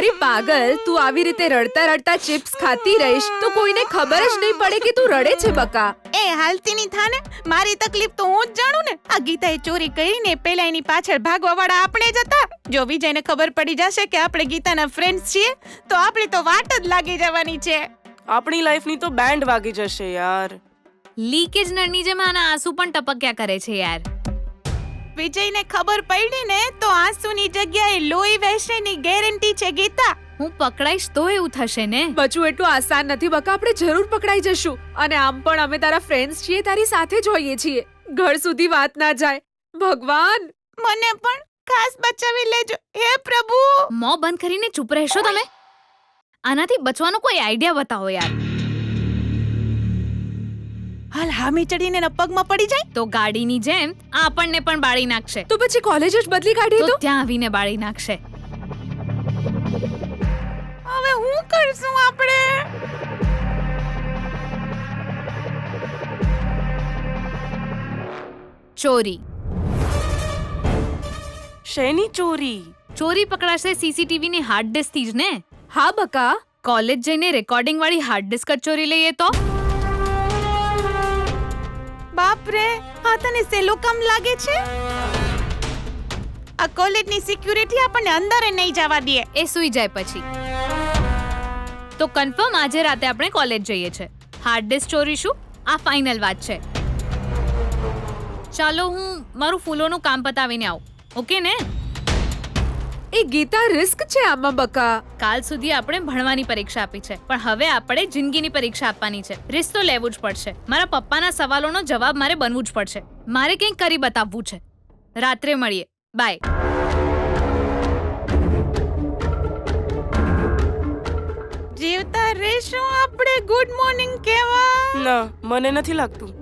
અરે પાગલ, તું આવી રીતે રડતા રડતા ચિપ્સ ખાતી રહીશ તો કોઈને ખબર જ નહીં પડે કે તું રડે છે બકા. એ હાલતી ની થાને, મારી તકલીફ તો હું જ જાણું ને. આ ગીતાએ ચોરી કરીને પેલા એની પાછળ ભાગવા વાળા આપણે જ હતા. જો વિજયને ખબર પડી જશે કે આપણે ગીતાના ફ્રેન્ડ્સ છીએ તો આપણી તો વાટ જ લાગી જવાની છે. આપણી લાઈફની તો બેન્ડ વાગી જશે યાર. લીકેજ નળની જેમ આના આંસુ પણ ટપક્યા કરે છે યાર. વિજયને ખબર પડી ને તો આંસુની જગ્યાએ લોહી વહેશેની ગેરંટી છે ગીતા. હું પકડાઈશ તો એવું થશે ને. બચવું એટલું આસાન નથી બકા, આપણે જરૂર પકડાઈ જશું. અને આમ પણ અમે તારા ફ્રેન્ડ્સ છીએ, તારી સાથે જ હોઈએ છીએ. ઘર સુધી વાત ના જાય. ભગવાન, મને પણ ખાસ બચાવી લેજો હે પ્રભુ. મોં બંધ કરીને ચૂપ રહેશો તમે? આનાથી બચવાનો કોઈ આઈડિયા બતાવો યાર. હાલ હામી ચડીને એના પગમાં પડી જાય તો ગાડીની જેમ આપણને પણ બાળી નાખશે. તો પછી કોલેજ જ બદલી કાઢીએ તો તો? ત્યાં આવીને બાળી નાખશે. હવે હું કરશું આપણે? ચોરી. શેની ચોરી? ચોરી પકડાશે સીસીટીવી ની હાર્ડ ડિસ્ક થી જ ને. હા બકા. કોલેજ જઈને રેકોર્ડિંગ વાળી હાર્ડ ડિસ્ક જ ચોરી લઈએ તો? બાપ રે, આ તને સેલો કામ લાગે છે? આ કોલેજની સિક્યુરિટી આપણને અંદર નહીં જવા દે. એ સુઈ જાય પછી. તો કન્ફર્મ આજે રાતે આપણે કોલેજ જઈએ છે. હાર્ડ ડિસ્ક ચોરીશું, આ ફાઇનલ વાત છે. ચાલો હું મારું ફૂલોનું કામ પતાવીને આવું. ઓકે ને? એ ગીતા, રિસ્ક છે આમાં બકા. કાલ સુધી આપણે ભણવાની પરીક્ષા આપી છે, પણ હવે આપણે જિંદગીની પરીક્ષા આપવાની છે. રિસ્ક તો લેવું જ પડશે. મારા પપ્પાના સવાલોનો જવાબ મારે બનવું જ પડશે. મારે કંઈક કરી બતાવવું છે. રાત્રે મળીએ. બાય. જીવતા રહેશું આપણે ગુડ મોર્નિંગ કેવા? ના, મને નથી લાગતું.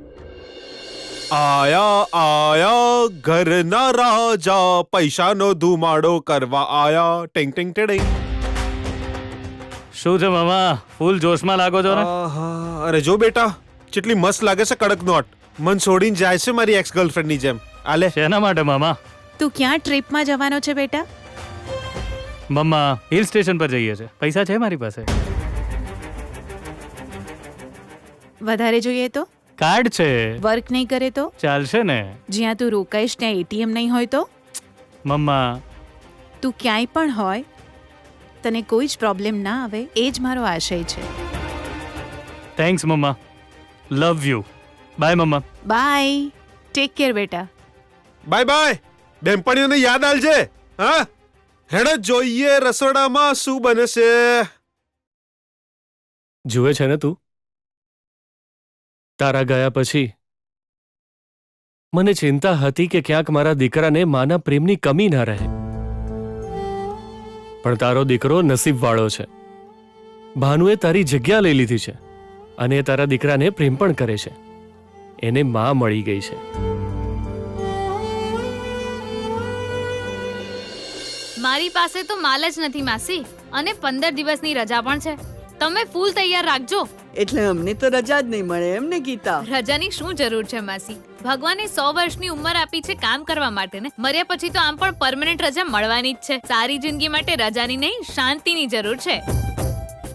આયા આયા ઘરના રાજા, પૈસાનો ધુમાડો કરવા આયા. ટેંગ ટેંગ ટેડેંગ. શું છે મામા, ફૂલ જોશમાં લાગો છો ને? આહા, અરે જો બેટા, કેટલી મસ્ત લાગે છે કડક નોટ. મન છોડીને જાય છે મારી એક્સ ગર્લફ્રેન્ડની જેમ. આલે. શેના માટે મામા? તું ક્યાં ટ્રીપમાં જવાનો છે બેટા? મમ્મા, હિલ સ્ટેશન પર જઈએ છે. પૈસા છે મારી પાસે. વધારે જોઈએ તો? કાર્ડ છે. વર્ક નહીં કરે તો? ચાલશે ને. જ્યાં તું રોકાઈશ ત્યાં એટીએમ નહીં હોય તો? મમ્મા, તું ક્યાંય પણ હોય, તને કોઈ જ પ્રોબ્લેમ ના આવે એ જ મારો આશય છે. Thanks mumma. Love you. Bye mumma. Bye. Take care બેટા. Bye bye. બેનપણીઓને યાદ આલજે. હા, હેડ જોઈએ રસોડામાં શું બને છે. જુએ છે ને તું, તારા ગયા પછી મને ચિંતા હતી કે ક્યાંક મારા દીકરાને માના પ્રેમની કમી ના રહે. પણ તારો દીકરો નસીબવાળો છે. ભાનુએ તારી જગ્યા લઈ લીધી છે અને એ તારા દીકરાને પ્રેમ પણ કરે છે. એને માં મળી ગઈ છે. મારી પાસે તો માલ જ નથી માસી, અને 15 દિવસની રજા પણ છે. તમે ફૂલ તૈયાર રાખજો. એટલે અમને તો રજા જ નહીં મળે એમ ને ગીતા? રજાની શું જરૂર છે માસી? ભગવાને 100 વર્ષની ઉંમર આપી છે કામ કરવા માટે ને. મર્યા પછી તો આમ પણ પરમેનન્ટ રજા મળવાની જ છે. સારી જિંદગી માટે રજાની નહીં, શાંતિની જરૂર છે.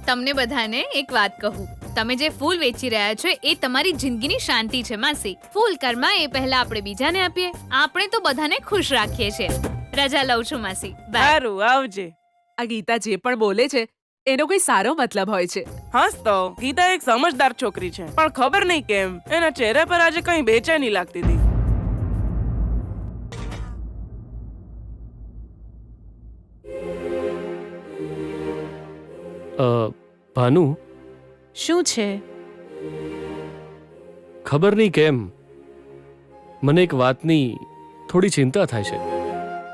તમને બધાને એક વાત કહું, તમે જે ફૂલ વેચી રહ્યા છો એ તમારી જિંદગીની શાંતિ છે માસી. ફૂલ કર્મા એ પહેલા આપણે બીજાને આપીએ. આપણે તો બધાને ખુશ રાખીએ છીએ. રજા લઉં છું માસી. બાય. સારું, આવજે. આ ગીતા જે પણ બોલે છે એનો કોઈ સારો મતલબ હોય છે. હાસ તો ગીતા એક સમજદાર છોકરી છે, પણ ખબર નહીં કેમ એના ચહેરા પર આજે કઈ બેચેની લાગતી હતી. ભાનુ, શું છે? ખબર નહીં કેમ મને એક વાતની થોડી ચિંતા થાય છે.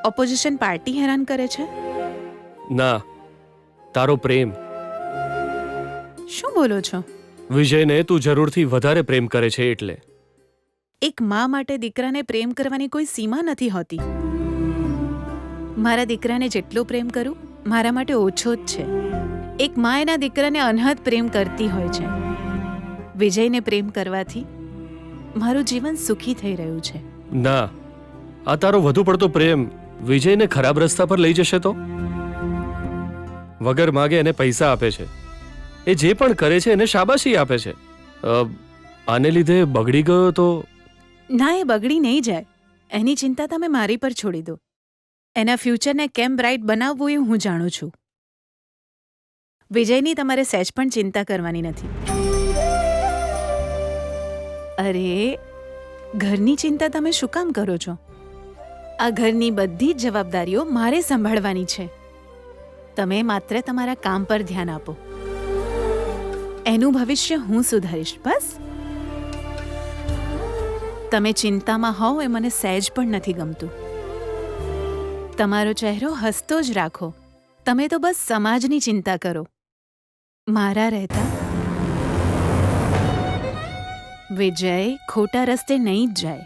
ઓપોઝિશન પાર્ટી હેરાન કરે છે? ના, તારો પ્રેમ. શું બોલો છો? વિજયને તું જરૂરથી વધારે પ્રેમ કરે છે એટલે. એક માં માટે દીકરાને પ્રેમ કરવાની કોઈ સીમા નથી હોતી. મારા દીકરાને જેટલો પ્રેમ કરું મારા માટે ઓછો જ છે. એક માં એના દીકરાને અનહદ પ્રેમ કરતી હોય છે. વિજયને પ્રેમ કરવાથી મારું જીવન સુખી થઈ રહ્યું છે. ના, આ તારો વધુ પડતો પ્રેમ વિજયને ખરાબ રસ્તા પર લઈ જશે તો? વગર માગે એને પૈસા આપે છે, એ જે પણ કરે છે એને શાબાશી આપે છે. આને લીધે બગડી ગયો તો ના, એ બગડી નહીં જાય. એની ચિંતા તમે મારી પર છોડી દો. એના ફ્યુચરને કેમ બ્રાઇટ બનાવવું એ હું જાણું છું. વિજયની તમારે સહેજ પણ ચિંતા કરવાની નથી. અરે, ઘરની ચિંતા તમે શું કામ કરો છો? આ ઘરની બધી જ જવાબદારીઓ મારે સંભાળવાની છે. તમે માત્ર તમારા કામ પર ધ્યાન આપો. એનું ભવિષ્ય હું સુધારીશ. બસ તમે ચિંતામાં હોવ એ મને સહેજ પણ નથી ગમતું. તમારો ચહેરો હસતો જ રાખો. તમે તો બસ સમાજની ચિંતા કરો. મારા રહેતા વિજય ખોટા રસ્તે નહીં જ જાય.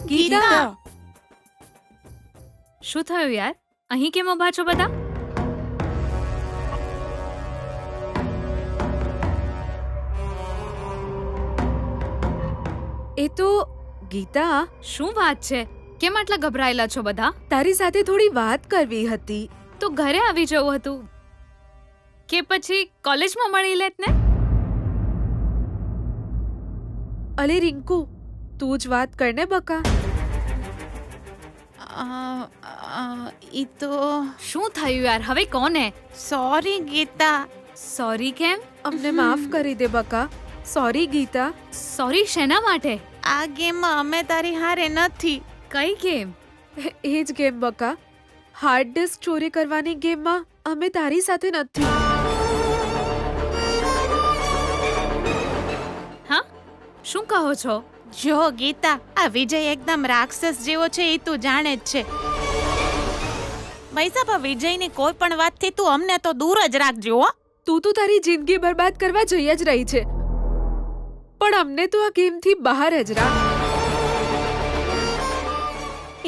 ગીતા, શું થયું યાર? અહીં કેમ ઊભા છો બધા? એ તો ગીતા, શું વાત છે? કેમ આટલા ગભરાયેલા છો બધા? તારી સાથે થોડી વાત કરવી હતી. તો ઘરે આવી જવું હતું કે પછી કોલેજમાં મળી લેત ને? અલે રિંકુ, તું જ વાત કર ને બકા. ઈ તો શું થયું યાર? હવે કોને સોરી ગીતા. સોરી? કેમ અમને માફ કરી દે બકા. સોરી ગીતા. સોરી શેના માટે? આ ગેમમાં અમે તારી હારે નથી. કઈ ગેમ? એ જ ગેમ બકા. હાર્ડ ડિસ્ક ચોરી કરવાની ગેમમાં અમે તારી સાથે નથી. હા, શું કહો છો? જો ગીતા, આ વિજય એકદમ રાક્ષસ જેવો છે એ તું જાણે જ છે. ભાઈ સાહેબ, આ વિજયની કોઈ પણ વાતથી તું અમને તો દૂર જ રાખજો. હો, તું તો તારી જિંદગી બરબાદ કરવા જઈ જ રહી છે, પણ અમને તો આ ગેમથી બહાર જ રાખ.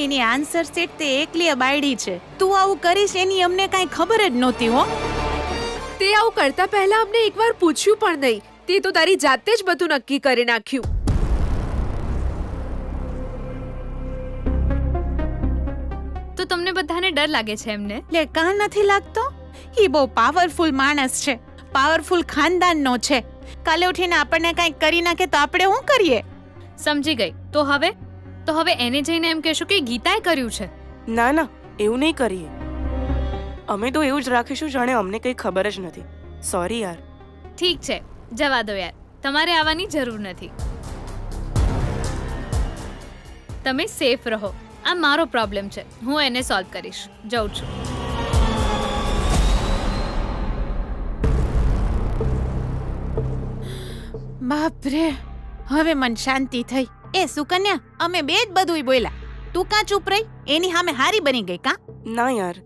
એની આન્સર શીટ તે એકલી બાયડી છે. તું આવું કરીશ એની અમને કાંઈ ખબર જ નહોતી. હો, તે આવું કરતા પહેલા અમને એકવાર પૂછ્યું પણ નહીં. તે તો તારી જાતે જ બધું નક્કી કરી નાખ્યું. તો તમને બધાને ડર લાગે છે એમને? લે, કાં નથી લાગતો? એ બહુ પાવરફુલ માણસ છે, પાવરફુલ ખાનદાનનો છે. કાલે ઉઠીને આપણને કાંઈક કરી નાખે તો આપણે શું કરીએ? સમજી ગઈ. તો હવે એને જઈને એમ કહેશો કે ગીતાએ કર્યું છે? ના ના, એવું નહીં કરીએ. અમે તો એવું જ રાખીશું જાણે અમને કંઈ ખબર જ નથી. સોરી યાર. ઠીક છે, જવા દો યાર. તમારે આવવાની જરૂર નથી. તમે સેફ રહો. આ મારો પ્રોબ્લેમ છે, હું એને સોલ્વ કરીશ. જાઉં છું. બાપરે, હવે મન શાંતિ થઈ. એ સુકન્યા, અમે બે જ બધુંય બોલ્યા. તું કાં ચૂપ રહી? એની સામે હારી બની ગઈ કાં? ના યાર,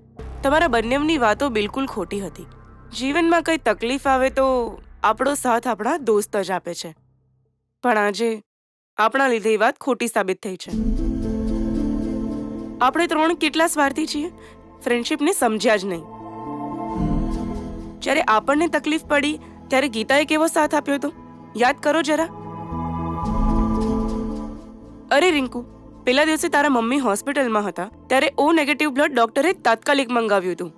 તમારા બંનેની વાતો બિલકુલ ખોટી હતી. જીવનમાં કંઈ તકલીફ આવે તો આપણો સાથ આપણા દોસ્ત જ આપે છે, પણ આજે આપણા લીધે એ વાત ખોટી સાબિત થઈ છે. આપણે ત્રણ કેટલા સ્વાર્થી છીએ, ફ્રેન્ડશિપને સમજ્યા જ નહીં. જ્યારે આપણને તકલીફ પડી ત્યારે ગીતાએ કેવો સાથ આપ્યો હતો, યાદ કરો જરા. અરે રિંકુ, પેલા દિવસે તારા મમ્મી હોસ્પિટલમાં હતા ત્યારે ઓ નેગેટિવ બ્લડ ડોક્ટરે તાત્કાલિક મંગાવ્યું હતું.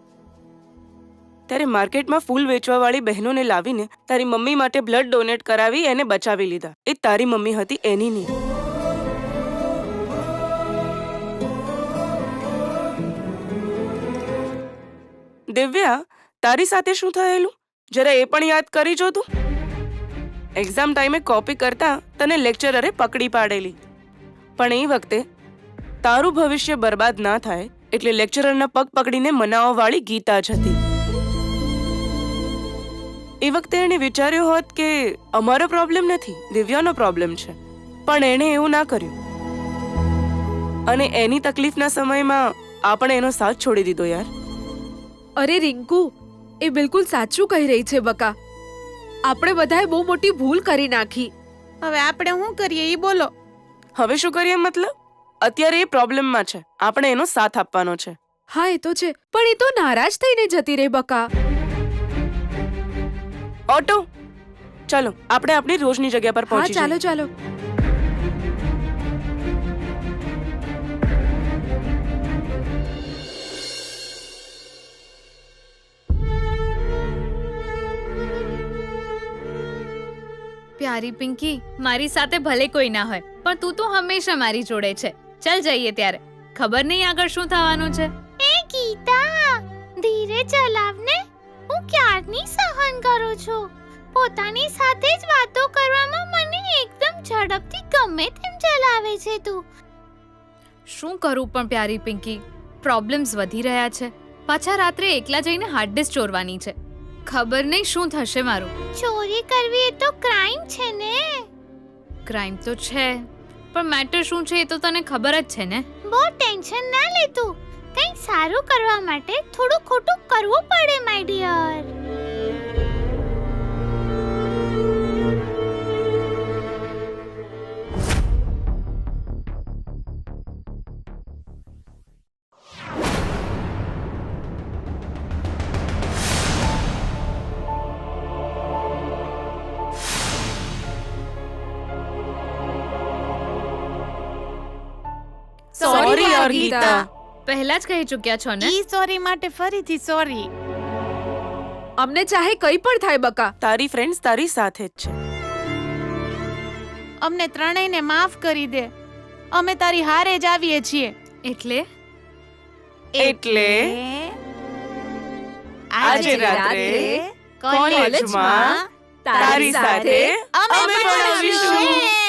ત્યારે માર્કેટમાં ફૂલ વેચવાવાળી બહેનોને લાવીને તારી મમ્મી માટે બ્લડ ડોનેટ કરાવી એને બચાવી લીધા. એ તારી મમ્મી હતી એની નહીં. દિવ્યા, તારી સાથે શું થયેલું જરા એ પણ યાદ કરી જો તું. એક્ઝામ ટાઈમે કોપી કરતા તને લેક્ચરરે પકડી પાડેલી, પણ એ વખતે તારું ભવિષ્ય બરબાદ ના થાય એટલે લેક્ચરરના પગ પકડીને મનાવવાવાળી ગીતા જ હતી. એ વખતે એણે વિચાર્યું હોત કે અમારો પ્રોબ્લેમ નથી, દિવ્યાનો પ્રોબ્લેમ છે, પણ એણે એવું ના કર્યું અને એની તકલીફના સમયમાં આપણે એનો સાથ છોડી દીધો યાર. અરે રિંકુ, એ બિલકુલ સાચું કહી રહી છે બકા. આપણે બધાએ બહુ મોટી ભૂલ કરી નાખી. હવે આપણે શું કરીએ એ બોલો. હવે શું કરીએ મતલબ? અત્યારે એ પ્રોબ્લેમમાં છે, આપણે એનો સાથ આપવાનો છે. હા એ તો છે, પણ એ તો નારાજ થઈને જતી રહે બકા. ઓટો, ચાલો આપણે આપણી રોજની જગ્યા પર હા પહોંચી ચાલો જઈએ. ચાલો. પ્યારી પિંકી, મારી સાથે ભલે કોઈ ના હોય પણ તું તો હંમેશા મારી જોડે છે. ચાલ જઈએ ત્યારે. ખબર નહીં આગળ શું થવાનું છે. એ ગીતા, ધીરે ચલાવને. હું ક્યારની સહન કરું છું. પોતાની સાથે જ વાતો કરવામાં મને એકદમ ઝડપથી ગમે તેમ ચલાવે છે તું. શું કરું પણ પ્યારી પિંકી, પ્રોબ્લેમ્સ વધી રહ્યા છે. પાછા રાત્રે એકલા જઈને હાર્ડ ડિસ્ક ચોરવાની છે. ખબર નહીં શું થશે મારું. ચોરી કરવી એ તો ક્રાઇમ છે ને. ક્રાઇમ તો છે, પણ મેટર શું છે એ તો તને ખબર જ છે ને. બહુ ટેન્શન ના લે તું. કંઈક સારું કરવા માટે થોડું ખોટું કરવું પડે માય ડિયર. સોરી યાર ગીતા. પહેલા જ કહી ચૂક્યા છો ને. ઈ સોરી માટે ફરીથી સોરી. અમને ચાહે કંઈ પણ થાય બકા. તારી ફ્રેન્ડ્સ તારી સાથે જ છે. અમને ત્રણેયને માફ કરી દે. અમે તારી હારે જ આવીએ છીએ. એટલે એટલે આજે રાત્રે કોલેજમાં તારી સાથે અમે પણ પણ આવીશું. આવીશું.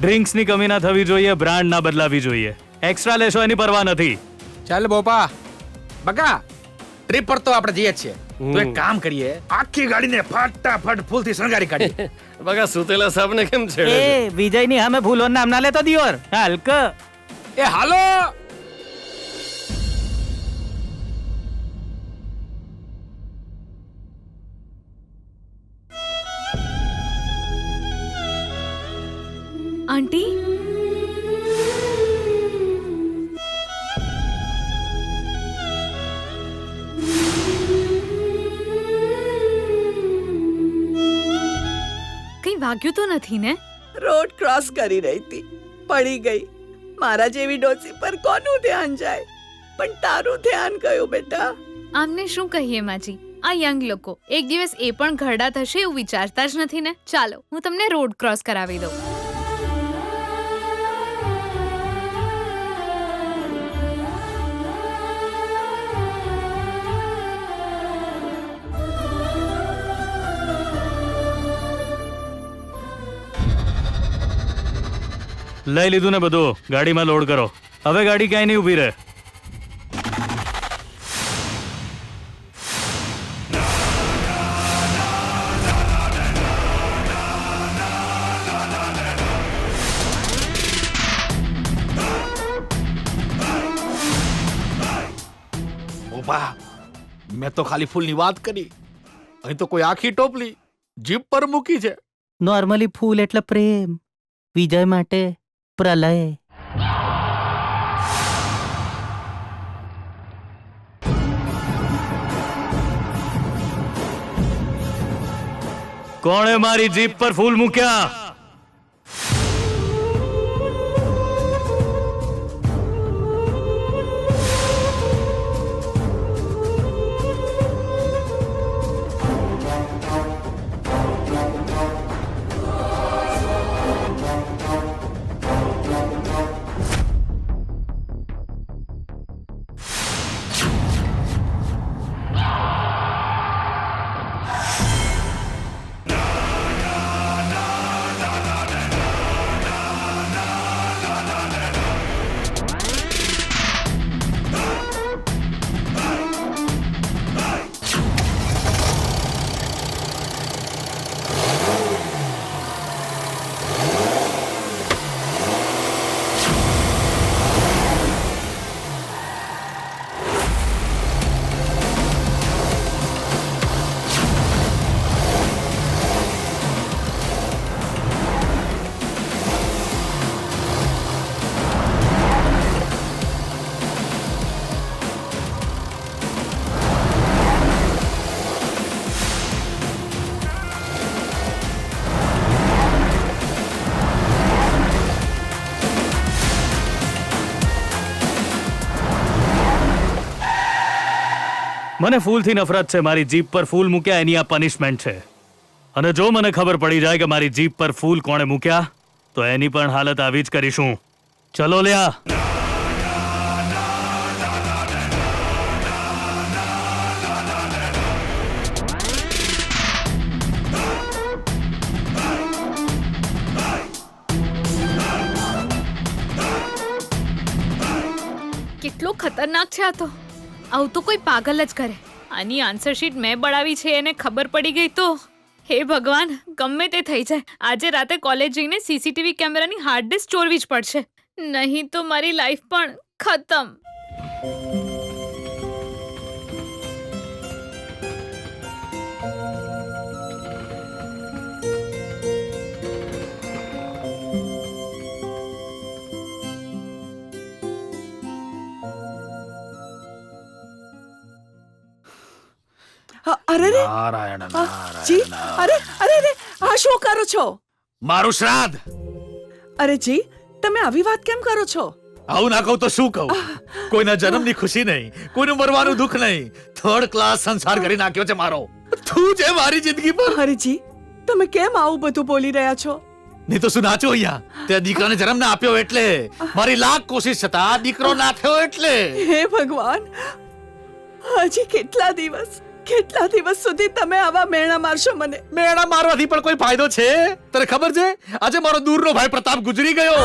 ડ્રિંક્સની કમી ના થવી જોઈએ, બ્રાન્ડ ના બદલાવી જોઈએ. એક્સ્ટ્રા લેશો એની પરવા નથી. ચાલ બોપા બકા, ટ્રીપ પર તો આપણે જઈએ જ છીએ. તો એક કામ કરીએ, આખી ગાડીને ફટાફટ ફૂલથી શણગારી કાઢીએ. બગા સુતેલા સાપને કેમ છેડે છે? વિજયની સામે ફૂલોનું નામ ના લેતો દિયોર. હલક. એ હાલો. આંટી, કંઈ વાગ્યું તો નથી ને? રોડ ક્રોસ કરી રહી હતી, પડી ગઈ. મારા જેવી ડોસી પર કોનું ધ્યાન જાય? પણ તારું ધ્યાન ગયું બેટા. આમને શું કહીએ માજી, આ યંગ લોકો એક દિવસ એ પણ ઘરડા થશે એવું વિચારતા જ નથી ને. ચાલો હું તમને રોડ ક્રોસ કરાવી દઉં. લઈ લીધું ને બધું, ગાડીમાં લોડ કરો. હવે ગાડી ક્યાંય નહીં ઊભી રહે. બોપા, મેં તો ખાલી ફૂલની વાત કરી, અહીં તો કોઈ આખી ટોપલી જીપ પર મૂકી છે. નોર્મલી ફૂલ એટલે પ્રેમ, વિજય માટે પ્રલય. કોણે મારી જીપ પર ફૂલ મૂક્યા? મને ફૂલથી નફરત છે. મારી જીભ પર ફૂલ મૂક્યા એની આ પનિશમેન્ટ છે. અને જો મને ખબર પડી જાય કે મારી જીભ પર ફૂલ કોણે મૂક્યા તો એની પણ હાલત આવી જ કરીશું. ચલો લ્યા. કેટલો ખતરનાક છે આ તો. આવું તો કોઈ પાગલ જ કરે. આની આન્સર શીટ મેં બળાવી છે એને ખબર પડી ગઈ તો હે ભગવાન, ગમે તે થઈ જાય, આજે રાતે કોલેજ જઈને સીસીટીવી કેમેરાની હાર્ડ ડિસ્ક ચોરવી જ પડશે, નહીં તો મારી લાઈફ પણ ખતમ. અરે રે નારાયણ જી, નારાયણ. અરે અરે આ શું કરો છો? મારું શ્રાદ્ધ. અરે જી, તમે આવી વાત કેમ કરો છો? આવું ના કહું તો શું કહું? કોઈના જન્મની ખુશી નહીં, કોઈનું મરવાનું દુઃખ નહીં, થર્ડ ક્લાસ સંસાર કરી નાખ્યો છે મારો. તું છે મારી જિંદગી પર. અરે જી, તમે કેમ આવું બધું બોલી રહ્યા છો? નહીં તો શું નાચો અહીંયા? તે દીકરાને જન્મ ના આપ્યો એટલે, મારી લાખ કોશિશ છતાં દીકરો ના થયો એટલે. હે ભગવાન, હજી કેટલા દિવસ સુધી તમે આવા મેણા મારશો મને? મેળા મારવાથી પણ કોઈ ફાયદો છે? તને ખબર છે આજે મારો દૂરનો ભાઈ પ્રતાપ ગુજરી ગયો.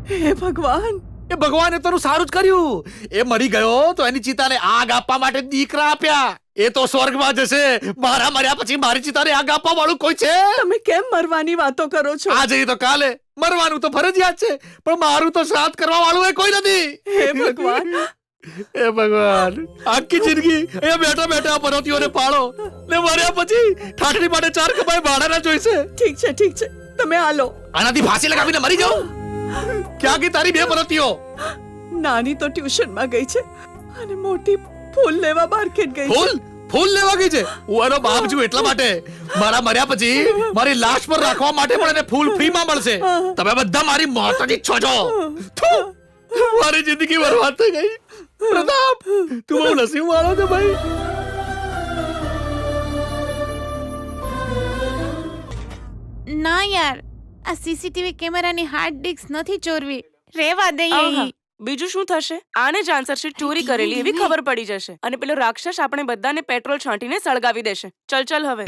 હે ભગવાન, એ ભગવાને તો સારું જ કર્યું. એ મરી ગયો તો એની ચિતાને આગ આપવા માટે દીકરા આપ્યા. એ તો સ્વર્ગમાં જશે. મારા મર્યા પછી મારી ચિતાને આગ આપવા વાળું કોઈ છે? તમે કેમ મરવાની વાતો કરો છો? આજે તો કાલે મરવાનું તો ફરજિયાત છે, પણ મારું તો શ્રાદ્ધ કરવા વાળું એ કોઈ નથી. હે ભગવાન, એ ભગવાન, આખી જિંદગી અહીંયા બેઠા બેઠા પનોતીઓને પાળો ને મર્યા પછી ઠાઠડી માટે 4 કપાઈ ભાડાના જોઈશે. ઠીક છે, તમે હાલો. આનાથી ફાંસી લગાવીને મરી જાઓ. ક્યાં ગઈ તારી બે પનોતીઓ? નાની તો ટ્યુશનમાં ગઈ છે અને મોટી ફૂલ લેવા માર્કેટ ગઈ છે. ફૂલ લેવા ગઈ છે? હું એનો બાપ છું એટલા માટે. મારા મર્યા પછી મારી લાશ પર રાખવા માટે પણ એને ફૂલ ફ્રીમાં મળશે. તમે બધા મારી મોત જ ઈચ્છો છો. થુ, મારી જિંદગી બરબાદ થઈ ગઈ. પ્રતાપ, તું બહુ નસીબ વાળો છે ભાઈ. ના યાર, આ સીસીટીવી કેમેરાની હાર્ડ ડિસ્ક નથી ચોરવી, રેવા દઈએ. આહા, બીજું શું થશે? આને જ આન્સર શીટ ચોરી કરેલી એવી ખબર પડી જશે અને પેલો રાક્ષસ આપણે બધાને પેટ્રોલ છાંટીને સળગાવી દેશે. ચલ હવે.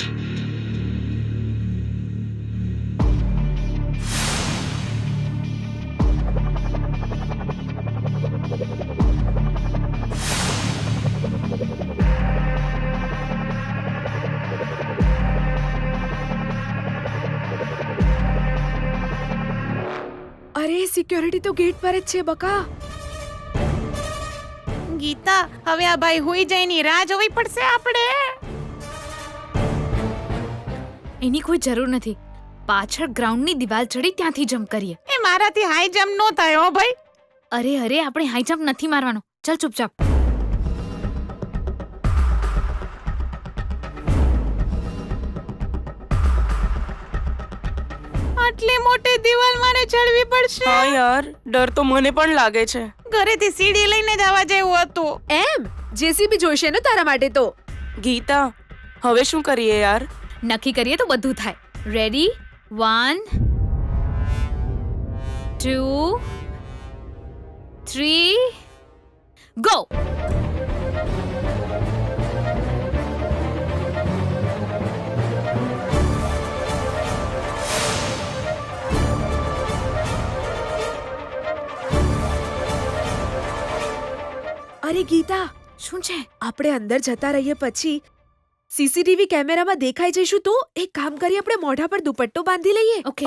અરે સિક્યોરિટી તો ગેટ પર જ છે બકા. ગીતા, હવે આ ભાઈ હોઈ જાય ની રાહ જોવી પડશે આપણે. એની કોઈ જરૂર નથી. પાછળ ગ્રાઉન્ડની દિવાલ ચડી ત્યાંથી જમ્પ કરીએ. એ મારાથી હાઈ જમ્પ નો થાય હો ભાઈ. અરે આપણે હાઈ જમ્પ નથી મારવાનો. ચાલ ચૂપચાપ. આટલી મોટી દિવાલ મારે ચડવી પડશે. હા યાર, ડર તો મને પણ લાગે છે. ઘરેથી સીડી લઈને જવા જેવું હતું. એમ જેસીબી જોઈશે ને તારા માટે તો. ગીતા, હવે શું કરીએ યાર? નક્કી કરીએ તો બધું થાય. રેડી? 1 2 3 ગો. અરે ગીતા, શું છે? આપણે અંદર જતા રહીએ પછી સીસીટીવી કેમેરામાં દેખાઈ જઈશું તો એક કામ કરીએ, આપણે મોઢા પર દુપટ્ટો બાંધી લઈએ. ઓકે.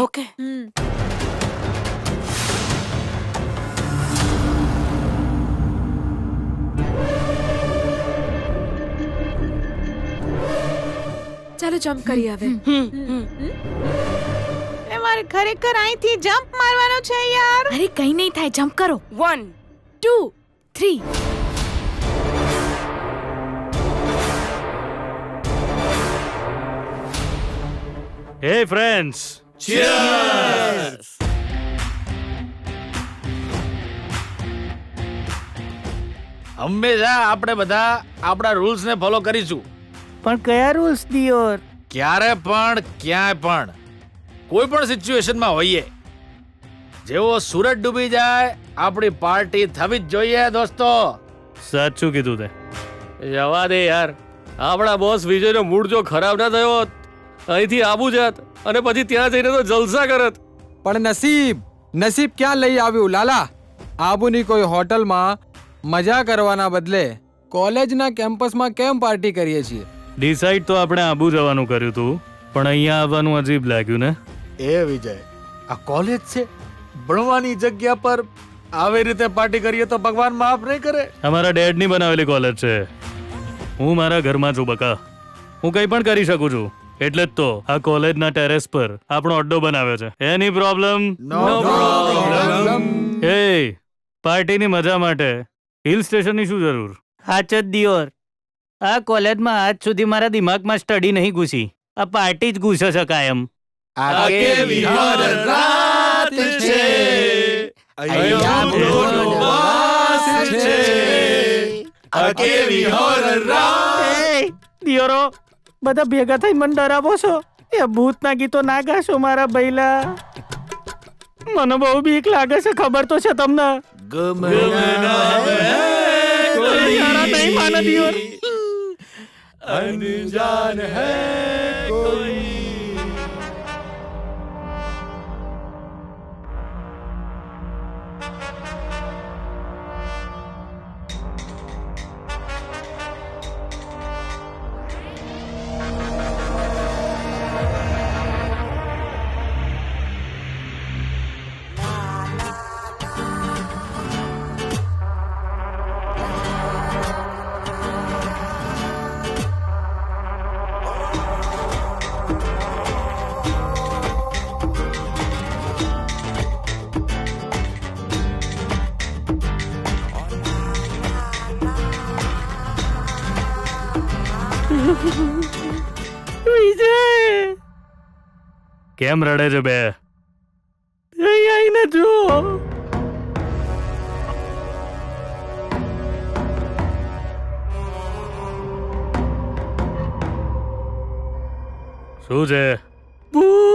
ચાલો જમ્પ કરીએ હવે. એ મારે ખરેખર અહીંથી જમ્પ મારવાનો છે યાર. અરે કઈ નહીં થાય, જમ્પ કરો. 1 2 3 Hey friends, Cheers! હંમેશા આપણે બધા આપણા રૂલ્સ ને ફોલો કરીશું. પણ કયા રૂલ્સ દિયોર? ક્યારે પણ ક્યાંય પણ કોઈ પણ સિચ્યુએશનમાં હોઈએ, જેવો સૂરજ ડૂબી જાય આપણી પાર્ટી થવી જ જોઈએ દોસ્તો. સાચું કીધું તે. જવા દે યાર, આપણા બોસ વિજયનો મૂડ જો ખરાબ ના થયો હોત, અહીંથી આબુ જાત અને પછી ત્યાં જઈને તો જલસા કરત. પણ નસીબ ક્યાં લઈ આવ્યું લાલા. આબુની કોઈ હોટલમાં મજા કરવાના બદલે કોલેજના કેમ્પસમાં કેમ પાર્ટી કરીએ છીએ? ડિસાઈડ તો આપણે આબુ જવાનું કર્યું હતું, પણ અહીંયા આવવાનું અજીબ લાગ્યું ને. એ વિજય, આ કોલેજ છે, ભણવાની જગ્યા પર આવી રીતે પાર્ટી કરીએ તો ભગવાન માફ નહીં કરે. અમારા ડેડની બનાવેલી કોલેજ છે. હું મારા ઘરમાં છું બકા, હું કંઈ પણ કરી શકું છું. એટલે જ તો આ કોલેજના ટેરેસ પર આપણો અડ્ડો બનાવ્યો છે. એની પ્રોબ્લેમ? નો પ્રોબ્લેમ. એ પાર્ટીની મજા માટે હિલ સ્ટેશનની શું જરૂર? સાચ જ દિયોર, આ કોલેજમાં આજ સુધી મારા દિમાગમાં સ્ટડી નહીં ઘૂસી. આ પાર્ટી જ ઘૂસે છે કાયમ. આગે વિહાર રાત છે, અહીંયા આપણો વાસ છે. આગે વિહાર રાત. દિયોરો, બધા ભેગા થઈને મને ડરાવો છો. એ ભૂતના ગીતો ના ગાશો મારા બૈલા. મને બહુ બીક લાગે છે, ખબર તો છે તમને. નહીં માનો દિયોર. અનજાન હૈ કોઈ. વિજય, કેમ રડે છે બે? અહીં આવીને જો. શું છે? ભૂત.